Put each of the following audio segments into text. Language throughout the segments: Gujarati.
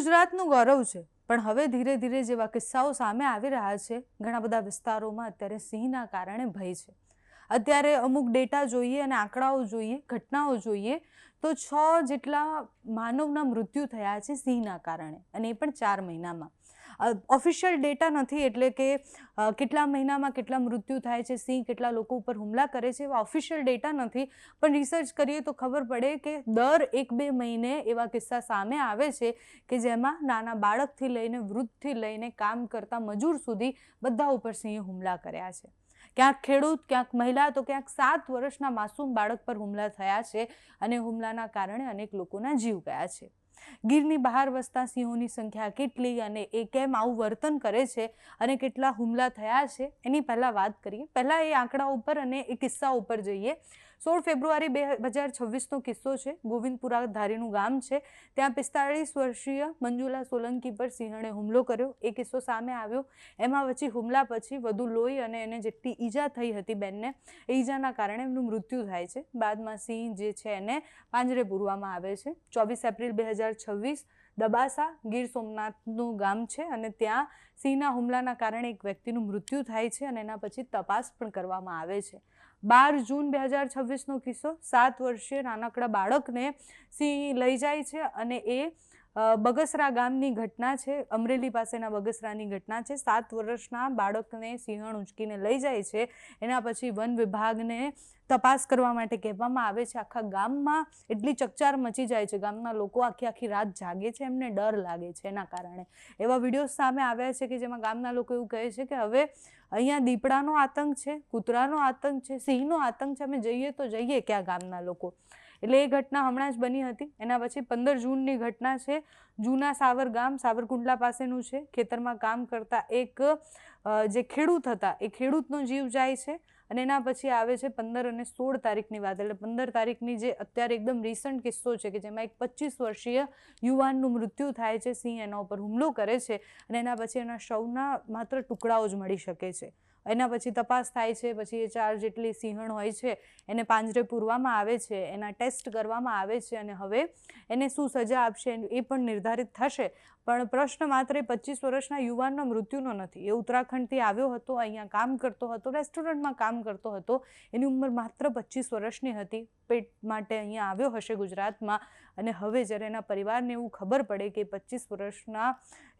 ગુજરાતનું ગૌરવ છે, પણ હવે ધીરે ધીરે જેવા કિસ્સાઓ સામે આવી રહ્યા છે, ઘણા બધા વિસ્તારોમાં અત્યારે સિંહના કારણે ભય છે. અત્યારે અમુક ડેટા જોઈએ અને આંકડાઓ જોઈએ, ઘટનાઓ જોઈએ તો 6 જેટલા માનવના મૃત્યુ થયા છે સિંહના કારણે, અને એ પણ 4 મહિનામાં. ઓફિશિયલ ડેટા નથી, એટલે કે કેટલા મહિનામાં કેટલા મૃત્યુ થાય છે, સિંહ કેટલા લોકો ઉપર હુમલા કરે છે, એવા ઓફિશિયલ ડેટા નથી. પણ રિસર્ચ કરીએ તો ખબર પડે કે દર 1-2 મહિને એવા કિસ્સા સામે આવે છે કે જેમાં નાના બાળકથી લઈને વૃદ્ધથી લઈને કામ કરતા મજૂર સુધી બધા ઉપર સિંહે હુમલા કર્યા છે. ક્યાંક ખેડૂત, ક્યાંક મહિલા, તો ક્યાંક 7 વર્ષના માસૂમ બાળક પર હુમલા થયા છે, અને હુમલાના કારણે અનેક લોકોના જીવ ગયા છે. ગીરની બહાર વસતા સિંહોની સંખ્યા કેટલી અને એ કેમ આવું વર્તન કરે છે અને કેટલા હુમલા થયા છે એની પહેલાં વાત કરીએ. પહેલાં એ આંકડા ઉપર અને એ કિસ્સા ઉપર જઈએ. 16 ફેબ્રુઆરી 2026નો કિસ્સો છે. ગોવિંદપુરા ધારીનું ગામ છે, ત્યાં 45 વર્ષીય મંજુલા સોલંકી પર સિંહણે હુમલો કર્યો. એ કિસ્સો સામે આવ્યો. એમાં પછી હુમલા પછી વધુ લોહી અને એને જેટલી ઈજા થઈ હતી બેનને, એ ઈજાના કારણે એમનું મૃત્યુ થાય છે. બાદમાં સિંહ જે છે એને પાંજરે પૂરવામાં આવે છે. 24 એપ્રિલ 2026 દબાસા ગીર સોમનાથનું ગામ છે, અને ત્યાં સિંહના હુમલાના કારણે એક વ્યક્તિનું મૃત્યુ થાય છે, અને એના પછી તપાસ પણ કરવામાં આવે છે. 12 જૂન 2026નો કિસ્સો, 7 વર્ષીય નાનકડા બાળકને સિંહ લઈ જાય છે, અને એ બગસરા ગામની ઘટના છે, અમરેલી પાસેના બગસરાની ઘટના છે. 7 વર્ષના બાળકને સિંહણ ઉંચકીને લઈ જાય છે. એના પછી વન વિભાગને તપાસ કરવા માટે કહેવામાં આવે છે. આખા ગામમાં એટલી ચકચાર મચી જાય છે, ગામના લોકો આખી રાત જાગે છે, એમને ડર લાગે છે. એના કારણે એવા વિડીયો સામે આવ્યા છે કે જેમાં ગામના લોકો એવું કહે છે કે હવે અહીંયા દીપડાનો આતંક છે, કૂતરાનો આતંક છે, સિંહનો આતંક છે, અમે જઈએ તો જઈએ ક્યાં ગામના લોકો. એટલે એ ઘટના હમણાં જ બની હતી. એના પછી 15 જૂનની ઘટના છે. જૂના સાવર ગામ સાવરકુંડલા પાસેનું છે. ખેતરમાં કામ કરતા એક જે ખેડૂત હતા, એ ખેડૂતનો જીવ જાય છે. અને એના પછી આવે છે 15 અને 16 તારીખની વાત. એટલે 15 તારીખની જે અત્યારે એકદમ રિસન્ટ કિસ્સો છે કે જેમાં એક 25 વર્ષીય યુવાનનું મૃત્યુ થાય છે. સિંહ એના ઉપર હુમલો કરે છે, અને એના પછી એના શવના માત્ર ટુકડાઓ જ મળી શકે છે. એના પછી તપાસ થાય છે. પછી એ 4 જેટલી સિંહણ હોય છે એને પાંજરે પૂરવામાં આવે છે, એના ટેસ્ટ કરવામાં આવે છે, અને હવે એને શું સજા આપશે એ પણ નિર્ધારિત થશે. પણ પ્રશ્ન માત્ર 25 વર્ષના યુવાનના મૃત્યુનો નથી. એ ઉત્તરાખંડથી આવ્યો હતો, અહીંયા કામ કરતો હતો, રેસ્ટોરન્ટમાં કામ કરતો હતો. એની ઉંમર માત્ર 25 વર્ષની હતી. પેટ માટે અહીંયા આવ્યો હશે ગુજરાતમાં, અને હવે જ્યારે એના પરિવારને એવું ખબર પડે કે 25 વર્ષના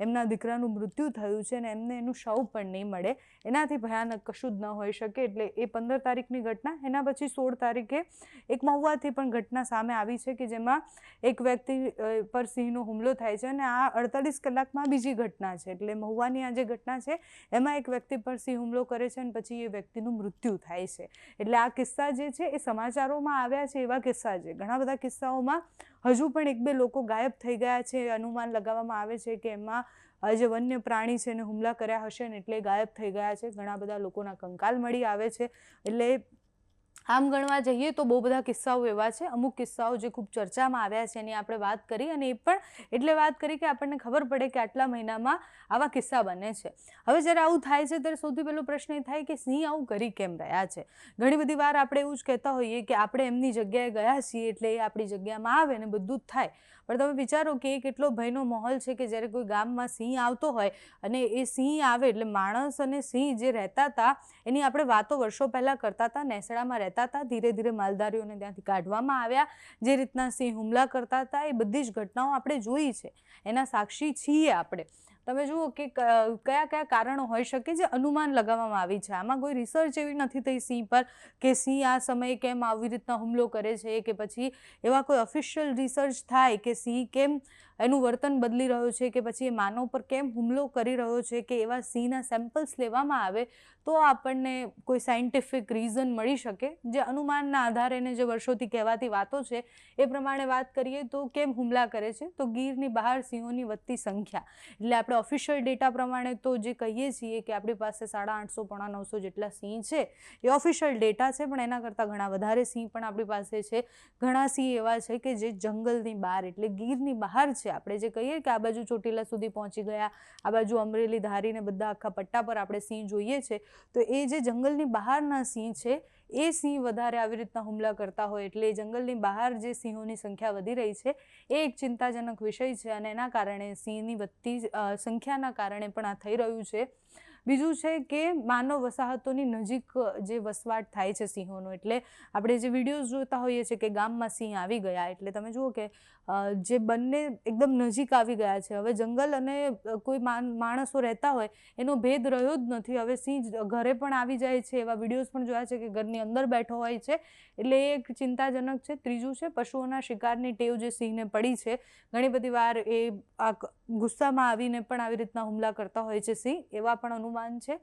એમના દીકરાનું મૃત્યુ થયું છે અને એમને એનું શવ પણ નહીં મળે, એનાથી ભયાનક કશું જ ન હોઈ શકે. એટલે એ 15 તારીખની ઘટના. એના પછી 16 તારીખે એક મહુવાથી પણ ઘટના સામે આવી છે કે જેમાં એક વ્યક્તિ પર સિંહનો હુમલો થાય છે, અને આ 48 કલાકમાં બીજી ઘટના છે. એટલે મહુવાની આ જે ઘટના છે એમાં એક વ્યક્તિ પર સિંહ હુમલો કરે છે અને પછી એ વ્યક્તિનું મૃત્યુ થાય છે. એટલે આ કિસ્સા જે છે એ સમાચારોમાં આવ્યા છે એવા કિસ્સા છે. ઘણા બધા કિસ્સાઓમાં હજુ પણ 1-2 લોકો ગાયબ થઈ ગયા છે. અનુમાન લગાવવામાં આવે છે કે એમાં જે વન્ય પ્રાણી છે એને હુમલા કર્યા હશે ને એટલે ગાયબ થઈ ગયા છે. ઘણા બધા લોકોના કંકાલ મળી આવે છે. એટલે આમ ગણવા જઈએ તો બહુ બધા કિસ્સાઓ એવા છે. અમુક કિસ્સાઓ જે ખૂબ ચર્ચામાં આવ્યા છે એની આપણે વાત કરી, અને એ પણ એટલે વાત કરી કે આપણને ખબર પડે કે આટલા મહિનામાં આવા કિસ્સા બને છે. હવે જ્યારે આવું થાય છે ત્યારે સૌથી પહેલો પ્રશ્ન એ થાય કે સિંહ આવું કરી કેમ રહ્યા છે. ઘણી બધી વાર આપણે એવું જ કહેતા હોઈએ કે આપણે એમની જગ્યાએ ગયા છીએ એટલે એ આપણી જગ્યામાં આવે ને બધું જ થાય. પણ તમે વિચારો કે એ કેટલો ભયનો માહોલ છે કે જ્યારે કોઈ ગામમાં સિંહ આવતો હોય અને એ સિંહ આવે એટલે માણસ અને સિંહ જે રહેતા હતા એની આપણે વાતો વર્ષો પહેલાં કરતા હતા. નેસડામાં રહેતા હતા, ધીરે ધીરે માલધારીઓને ત્યાંથી કાઢવામાં આવ્યા. જે રીતના સિંહ હુમલા કરતા હતા એ બધી જ ઘટનાઓ આપણે જોઈ છે, એના સાક્ષી છીએ આપણે. તમે જુઓ કે કયા કયા કારણો હોઈ શકે જે અનુમાન લગાવવામાં આવી છે. આમાં કોઈ રિસર્ચ એવી નથી થઈ સિંહ પર કે સિંહ આ સમયે કેમ આવી રીતના હુમલો કરે છે, કે પછી એવા કોઈ ઓફિશિયલ રિસર્ચ થાય કે સિંહ કેમ એનું વર્તન બદલી રહ્યો છે, કે પછી એ માનવ પર કેમ હુમલો કરી રહ્યો છે, કે એવા સિંહના સેમ્પલ્સ લેવામાં આવે તો આપણને કોઈ સાયન્ટિફિક રીઝન મળી શકે. જે અનુમાનના આધારે ને જે વર્ષોથી કહેવાતી વાતો છે એ પ્રમાણે વાત કરીએ તો કેમ હુમલા કરે છે, તો ગીરની બહાર સિંહોની વધતી સંખ્યા. એટલે આપણે ઓફિશિયલ ડેટા પ્રમાણે તો જે કહીએ છીએ કે આપણી પાસે 850 પોણા 900 જેટલા સિંહ છે, એ ઓફિશિયલ ડેટા છે, પણ એના કરતાં ઘણા વધારે સિંહ પણ આપણી પાસે છે. ઘણા સિંહ એવા છે કે જે જંગલની બહાર એટલે ગીરની બહાર છે, છે, આપણે જે કહીએ કે આ બાજુ ચોટીલા સુધી પહોંચી ગયા, આ બાજુ અમરેલી, ધારી ને બધા આખા પટ્ટા પર આપણે સિંહ જોઈએ છે, તો એ જે જંગલની બહારના સિંહ છે એ સિંહ વધારે આવી રીતના હુમલા કરતા હોય, એટલે જંગલની બહાર જે સિંહોની સંખ્યા વધી રહી છે એ એક ચિંતાજનક વિષય છે અને એના કારણે સિંહની વધતી સંખ્યાના કારણે પણ આ થઈ રહ્યું છે. બીજું છે કે માનવ વસાહતોની નજીક જે વસવાટ થાય છે સિંહોનો, એટલે આપણે જે વિડીયોઝ જોતા હોઈએ છીએ કે ગામમાં સિંહ આવી ગયા, એટલે તમે જુઓ કે જે બંને એકદમ નજીક આવી ગયા છે. હવે જંગલ અને કોઈ માણસો રહેતા હોય એનો ભેદ રહ્યો જ નથી. હવે સિંહ ઘરે પણ આવી જાય છે, એવા વિડીયોઝ પણ જોયા છે કે ઘરની અંદર બેઠો હોય છે, એટલે એ એક ચિંતાજનક છે. ત્રીજું છે પશુઓના શિકારની ટેવ જે સિંહને પડી છે. ઘણી બધી વાર એ ગુસ્સામાં આવીને પણ આવી રીતના હુમલા કરતા હોય છે સિંહ, એવા પણ અનુમાન છે.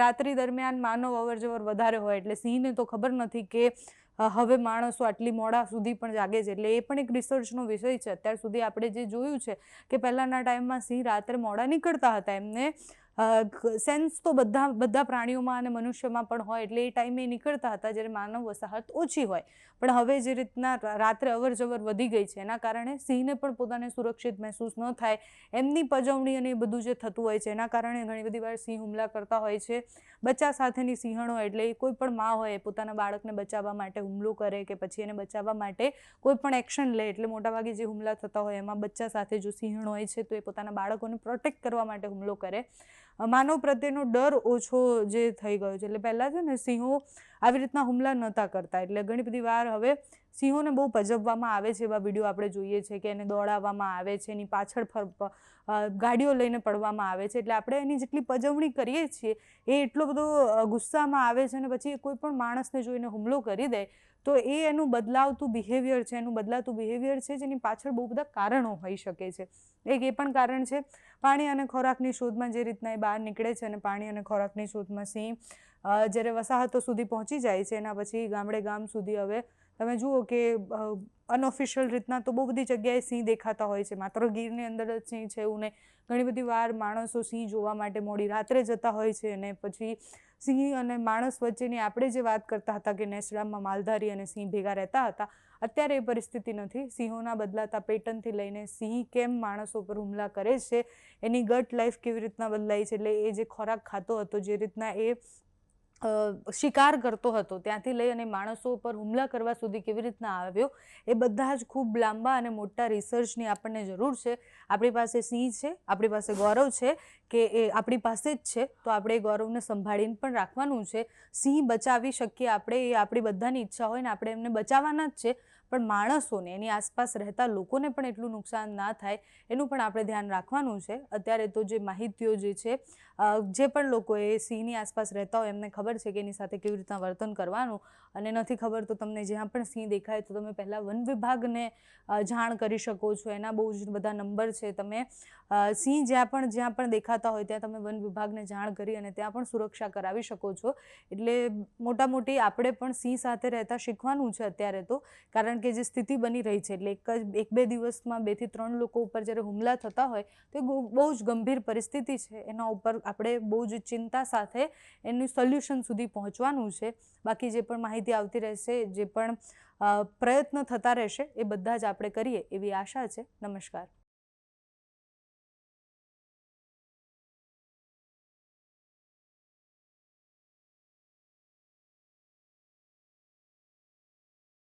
રાત્રિ દરમિયાન માનવ અવરજવર વધારે હોય એટલે સિંહને તો ખબર નથી કે હવે માણસો આટલી મોડા સુધી પણ જાગે છે, એટલે એ પણ એક રિસર્ચનો વિષય છે. અત્યાર સુધી આપણે જે જોયું છે કે પહેલાંના ટાઈમમાં સિંહ રાત્રે મોડા નીકળતા હતા, એમને સેન્સ તો બધા પ્રાણીઓમાં અને મનુષ્યમાં પણ હોય, એટલે એ ટાઈમે નીકળતા હતા જ્યારે માનવ વસાહત ઓછી હોય. પણ હવે જે રીતના રાત્રે અવરજવર વધી ગઈ છે એના કારણે સિંહને પણ પોતાને સુરક્ષિત મહેસૂસ ન થાય, એમની પજવણી અને એ બધું જે થતું હોય છે એના કારણે ઘણી બધી વાર સિંહ હુમલા કરતા હોય છે. બચ્ચા સાથેની સિંહણો, એટલે કોઈ પણ મા હોય પોતાના બાળકને બચાવવા માટે હુમલો કરે કે પછી એને બચાવવા માટે કોઈ પણ એક્શન લે, એટલે મોટાભાગે જે હુમલા થતા હોય એમાં બચ્ચા સાથે જો સિંહણ હોય છે તો એ પોતાના બાળકોને પ્રોટેક્ટ કરવા માટે હુમલો કરે. માનવ પ્રત્યેનો ડર ઓછો જે થઈ ગયો છે, એટલે પહેલાં છે ને સિંહો આવી રીતના હુમલા નહોતા કરતા, એટલે ઘણી બધી વાર હવે સિંહોને બહુ પજવવામાં આવે છે. એવા વિડીયો આપણે જોઈએ છે કે એને દોડાવવામાં આવે છે, એની પાછળ ગાડીઓ લઈને પડવામાં આવે છે, એટલે આપણે એની જેટલી પજવણી કરીએ છીએ એ એટલો બધો ગુસ્સામાં આવે છે અને પછી કોઈ પણ માણસને જોઈને હુમલો કરી દે, તો એ એનું બદલાતું બિહેવિયર છે જેની પાછળ બહુ બધા કારણો હોઈ શકે છે. એક એ પણ કારણ છે પાણી અને ખોરાકની શોધમાં જે રીતના એ બહાર નીકળે છે અને પાણી અને ખોરાકની શોધમાં સિંહ જ્યારે વસાહતો સુધી પહોંચી જાય છે એના પછી ગામ સુધી હવે તમે જુઓ કે અનઓફિશિયલ રીતના તો બહુ બધી જગ્યાએ સિંહ દેખાતા હોય છે. માત્ર ગીરની અંદર જ સિંહ છે એવું નહીં, ઘણી બધી વાર માણસો સિંહ જોવા માટે મોડી રાત્રે જતા હોય છે અને પછી સિંહ અને માણસ વચ્ચેની આપણે જે વાત કરતા હતા કે નેસડામાં માલધારી અને સિંહ ભેગા રહેતા હતા, અત્યારે એ પરિસ્થિતિ નથી. સિંહોના બદલાતા પેટર્નથી લઈને સિંહ કેમ માણસો પર હુમલા કરે છે, એની ગટ લાઈફ કેવી રીતના બદલાઈ છે, એટલે એ જે ખોરાક ખાતો હતો, જે રીતના એ શિકાર કરતો હતો, ત્યાંથી લઈ અને માણસો પર હુમલા કરવા સુધી કેવી રીતના આવ્યો, એ બધા જ ખૂબ લાંબા અને મોટા રિસર્ચની આપણને જરૂર છે. આપણી પાસે સિંહ છે, આપણી પાસે ગૌરવ છે કે એ આપણી પાસે જ છે, તો આપણે એ ગૌરવને સંભાળીને પણ રાખવાનું છે. સિંહ બચાવી શકીએ આપણે, એ આપણી બધાની ઈચ્છા હોય ને આપણે એમને બચાવવાના જ છે, પણ માણસોને, એની આસપાસ રહેતા લોકોને પણ એટલું નુકસાન ના થાય એનું પણ આપણે ધ્યાન રાખવાનું છે. અત્યારે તો જે માહિતીઓ જે છે, જે પણ લોકો એ સિંહની આસપાસ રહેતા હોય એમને ખબર છે કે એની સાથે કેવી રીતના વર્તન કરવાનું, અને નથી ખબર તો તમને જ્યાં પણ સિંહ દેખાય તો તમે પહેલાં વન વિભાગને જાણ કરી શકો છો. એના બહુ જ બધા નંબર છે. તમે સિંહ જ્યાં પણ દેખાતા હોય ત્યાં તમે વન વિભાગને જાણ કરી અને ત્યાં પણ સુરક્ષા કરાવી શકો છો. એટલે મોટી આપણે પણ સિંહ સાથે રહેતા શીખવાનું છે અત્યારે તો, કારણ કે જે સ્થિતિ બની રહી છે, એટલે એક બે દિવસમાં 2 થી 3 લોકો ઉપર જ્યારે હુમલા થતા હોય તો એ બહુ જ ગંભીર પરિસ્થિતિ છે. એના ઉપર આપણે બહુ જ ચિંતા સાથે એનું સોલ્યુશન સુધી પહોંચવાનું છે. બાકી જે પણ માહિતી આવતી રહેશે, જે પણ પ્રયત્ન થતા રહેશે, એ બધા જ આપણે કરીએ એવી આશા છે. નમસ્કાર.